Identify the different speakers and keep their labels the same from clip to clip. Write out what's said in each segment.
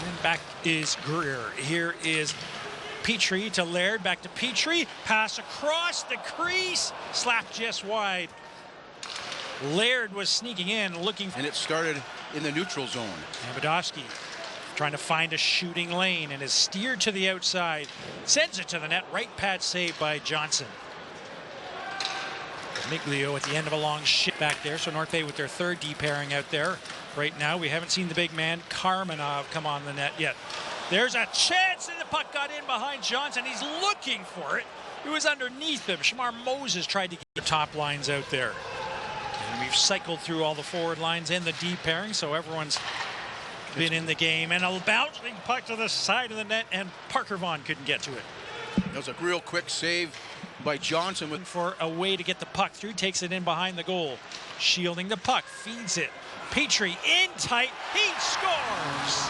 Speaker 1: And back is Greer. Here is Petrie to Laird. Back to Petrie. Pass across the crease. Slapped just wide. Laird was sneaking in, looking.
Speaker 2: And it started in the neutral zone.
Speaker 1: Amidovsky trying to find a shooting lane and is steered to the outside. Sends it to the net. Right pad saved by Johnson. Miglio at the end of a long shift back there. So North Bay with their third D pairing out there. Right now, we haven't seen the big man, Karmanov, come on the net yet. There's a chance, and the puck got in behind Johnson. He's looking for it. It was underneath him. Shamar Moses tried to get the top lines out there. And we've cycled through all the forward lines and the D pairing, so everyone's been in the game. And a bouncing puck to the side of the net, and Parker Vaughan couldn't get to it.
Speaker 2: That was a real quick save by Johnson.
Speaker 1: For a way to get the puck through, takes it in behind the goal. Shielding the puck, feeds it. Petrie in tight, he scores!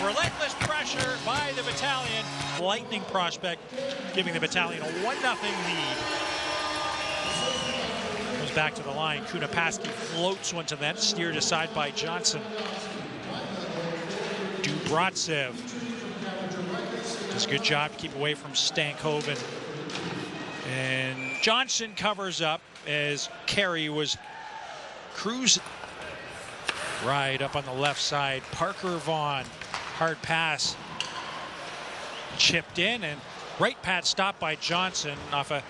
Speaker 1: Relentless pressure by the battalion. Lightning prospect giving the battalion a 1-0 lead. Goes back to the line. Kunapaski floats one to that, steered aside by Johnson. Dubratsev does a good job to keep away from Stankoven. And Johnson covers up as Carey was cruising. Right up on the left side. Parker Vaughan. Hard pass. Chipped in, and right pad stopped by Johnson off a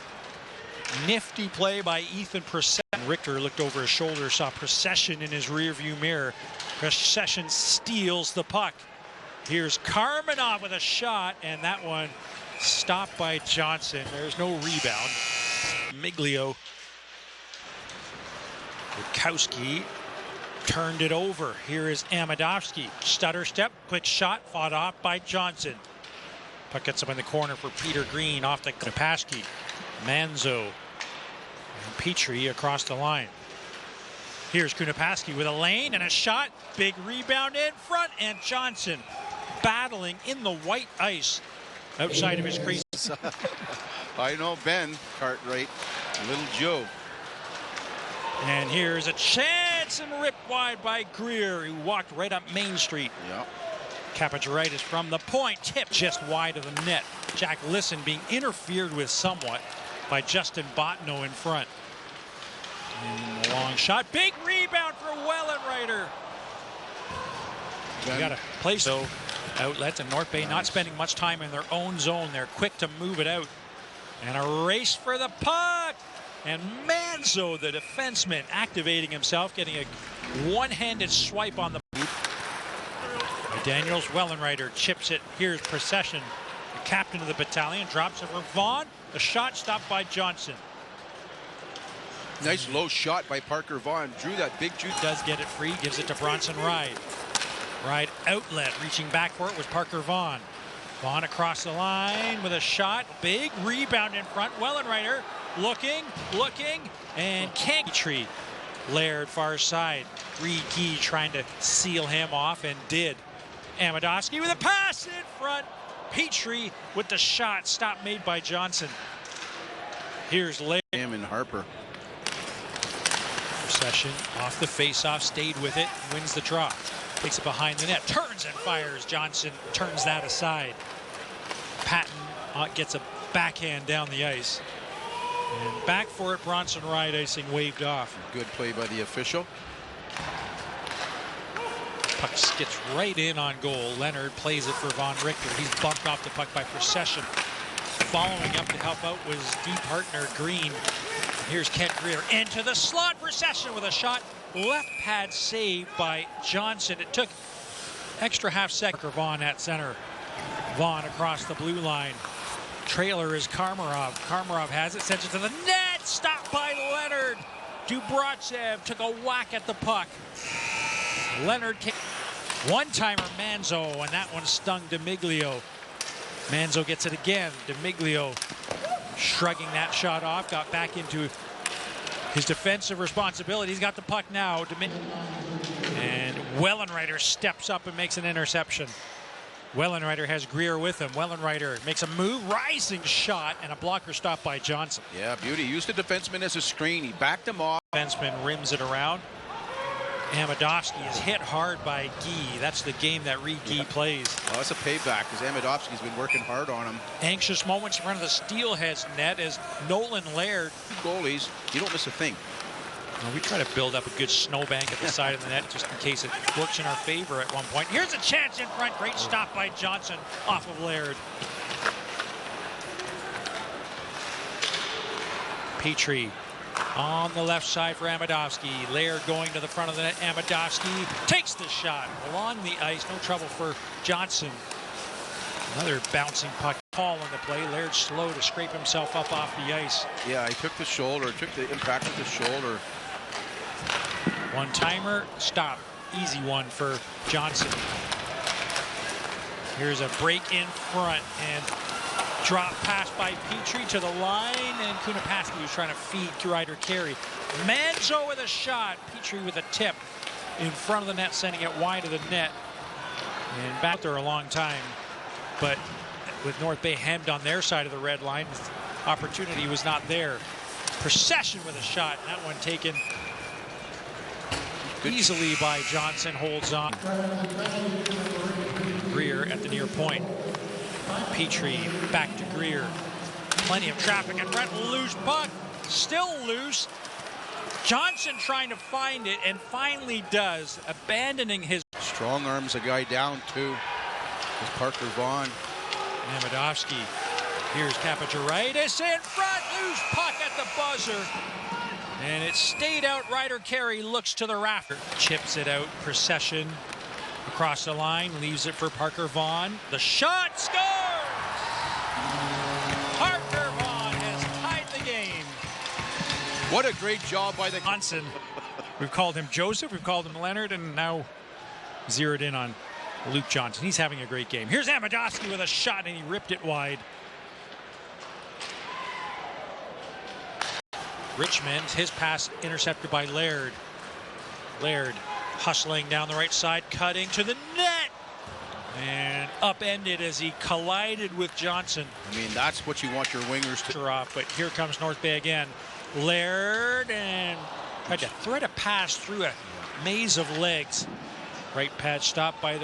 Speaker 1: nifty play by Ethan Procession. Richter looked over his shoulder, saw Procession in his rearview mirror. Procession steals the puck. Here's Karmanov with a shot, and that one stopped by Johnson. There's no rebound. Miglio. Witkowski turned it over. Here is Amidovsky. Stutter step, quick shot, fought off by Johnson. Puck gets up in the corner for Peter Green off the Kunapaski. Manzo and Petrie across the line. Here's Kunapaski with a lane and a shot. Big rebound in front, and Johnson battling in the white ice outside of his crease.
Speaker 2: I know Ben Cartwright, little Joe.
Speaker 1: And here's a chance, and ripped wide by Greer, who walked right up Main Street.
Speaker 2: Yeah.
Speaker 1: Kapacharitis from the point, tipped just wide of the net. Jack Lisson being interfered with somewhat by Justin Botno in front. And a long shot, big rebound for Wellenreiter. We got a play so outlets, and North Bay not spending much time in their own zone. They're quick to move it out. And a race for the puck. And Manzo, the defenseman, activating himself, getting a one-handed swipe on the boot. Daniels. Wellenreiter chips it. Here's Procession, the captain of the battalion, drops it for Vaughan. The shot stopped by Johnson.
Speaker 2: Nice low shot by Parker Vaughan. Drew that big juice.
Speaker 1: Does get it free, gives it to Bronson Ride. Ride outlet, reaching back for it was Parker Vaughan. Vaughan across the line with a shot. Big rebound in front. Wellenreiter looking, and can't treat. Laird far side. Riki trying to seal him off, and did. Amidovsky with a pass in front. Petrie with the shot. Stop made by Johnson. Here's Laird.
Speaker 2: Him and Harper.
Speaker 1: Procession off the face-off, stayed with it, wins the draw. Takes it behind the net, turns and fires. Johnson turns that aside. Patton gets a backhand down the ice. And back for it, Bronson Ride icing waved off.
Speaker 2: Good play by the official.
Speaker 1: Puck gets right in on goal. Leonard plays it for Von Richter. He's bumped off the puck by Procession. Following up to help out was D partner Green. Here's Kent Greer into the slot. Procession with a shot. Left pad saved by Johnson. It took extra half second. Vaughan at center. Vaughan across the blue line. Trailer is Karmarov. Karmarov has it, sends it to the net. Stopped by Leonard. Dubratsev took a whack at the puck. Leonard kicked. One-timer Manzo, and that one stung DeMiglio. Manzo gets it again. DeMiglio shrugging that shot off, got back into his defensive responsibility. He's got the puck now. And Wellenreiter steps up and makes an interception. Wellenreiter has Greer with him. Wellenreiter makes a move, rising shot, and a blocker stop by Johnson.
Speaker 2: Yeah, beauty. Used the defenseman as a screen. He backed him off.
Speaker 1: Defenseman rims it around. Amidovsky is hit hard by Guy. That's the game that Guy plays.
Speaker 2: Well, that's a payback because Amidovsky's been working hard on him.
Speaker 1: Anxious moments in front of the Steelheads net as Nolan Laird.
Speaker 2: Goalies, you don't miss a thing.
Speaker 1: Well, we try to build up a good snowbank at the side of the net just in case it works in our favor at one point. Here's a chance in front. Great stop by Johnson off of Laird. Petrie on the left side for Amidovsky. Laird going to the front of the net. Amidovsky takes the shot along the ice. No trouble for Johnson. Another bouncing puck. Paul on the play. Laird slow to scrape himself up off the ice.
Speaker 2: Yeah, he took the shoulder, took the impact with the shoulder.
Speaker 1: One-timer, stop. Easy one for Johnson. Here's a break in front and drop pass by Petrie to the line, and Kunapowski was trying to feed Ryder Carey. Manzo with a shot. Petrie with a tip in front of the net, sending it wide of the net. And back there a long time, but with North Bay hemmed on their side of the red line, opportunity was not there. Procession with a shot, and that one taken easily by Johnson, holds on. Greer at the near point. Petrie back to Greer. Plenty of traffic in front. Loose puck. Still loose. Johnson trying to find it and finally does, abandoning his.
Speaker 2: Strong arms a guy down too. Is Parker Vaughan.
Speaker 1: Amidovsky. Here's Kapacharitis in front. Loose puck at the buzzer. And it stayed out. Ryder Carey looks to the rafter. Chips it out. Procession across the line. Leaves it for Parker Vaughan. The shot scores! Parker Vaughan has tied the game.
Speaker 2: What a great job by the
Speaker 1: Johnson. We've called him Joseph. We've called him Leonard. And now zeroed in on Luke Johnson. He's having a great game. Here's Amidovsky with a shot, and he ripped it wide. Richmond, his pass intercepted by Laird. Laird hustling down the right side, cutting to the net, and upended as he collided with Johnson.
Speaker 2: I mean, that's what you want your wingers to.
Speaker 1: Off, but here comes North Bay again. Laird, and tried to thread a pass through a maze of legs. Right pad stop by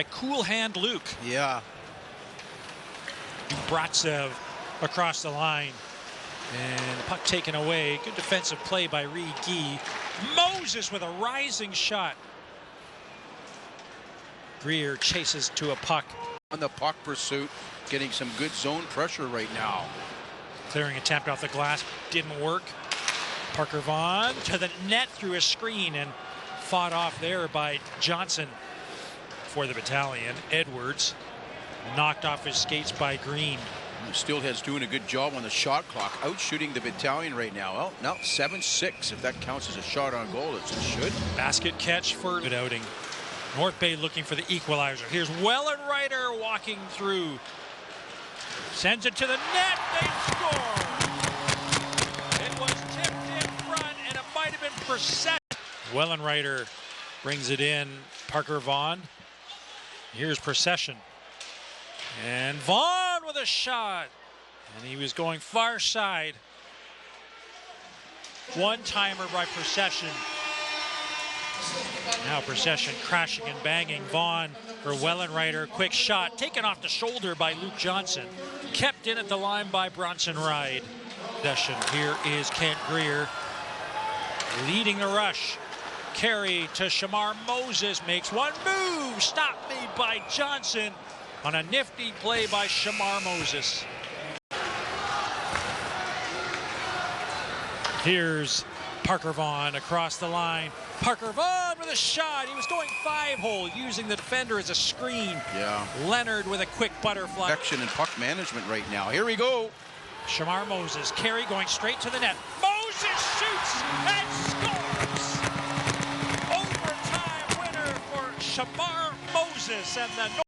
Speaker 1: cool hand Luke.
Speaker 2: Yeah.
Speaker 1: Bratsev across the line. And the puck taken away. Good defensive play by Guy. Moses with a rising shot. Greer chases to a puck.
Speaker 2: On the puck pursuit, getting some good zone pressure right now.
Speaker 1: Clearing attempt off the glass, didn't work. Parker Vaughan to the net through a screen and fought off there by Johnson for the Battalion. Edwards knocked off his skates by Green.
Speaker 2: The Steelheads doing a good job on the shot clock, out shooting the Battalion right now. Well, now 7-6, if that counts as a shot on goal, it should.
Speaker 1: Basket catch for good outing. North Bay looking for the equalizer. Here's Wellenreiter walking through. Sends it to the net, they score! It was tipped in front, and it might have been Procession. Wellenreiter brings it in. Parker Vaughan. Here's Procession. And Vaughan with a shot. And he was going far side. One-timer by Procession. Now Procession crashing and banging. Vaughan for Wellenreiter. Quick shot taken off the shoulder by Luke Johnson. Kept in at the line by Bronson Ride. Possession. Here is Kent Greer leading the rush. Carey to Shamar Moses. Makes one move. Stop made by Johnson on a nifty play by Shamar Moses. Here's Parker Vaughan across the line. Parker Vaughan with a shot. He was going 5-hole, using the defender as a screen.
Speaker 2: Yeah.
Speaker 1: Leonard with a quick butterfly.
Speaker 2: Action and puck management right now. Here we go.
Speaker 1: Shamar Moses. Carey going straight to the net. Moses shoots and scores. Overtime winner for Shamar Moses and the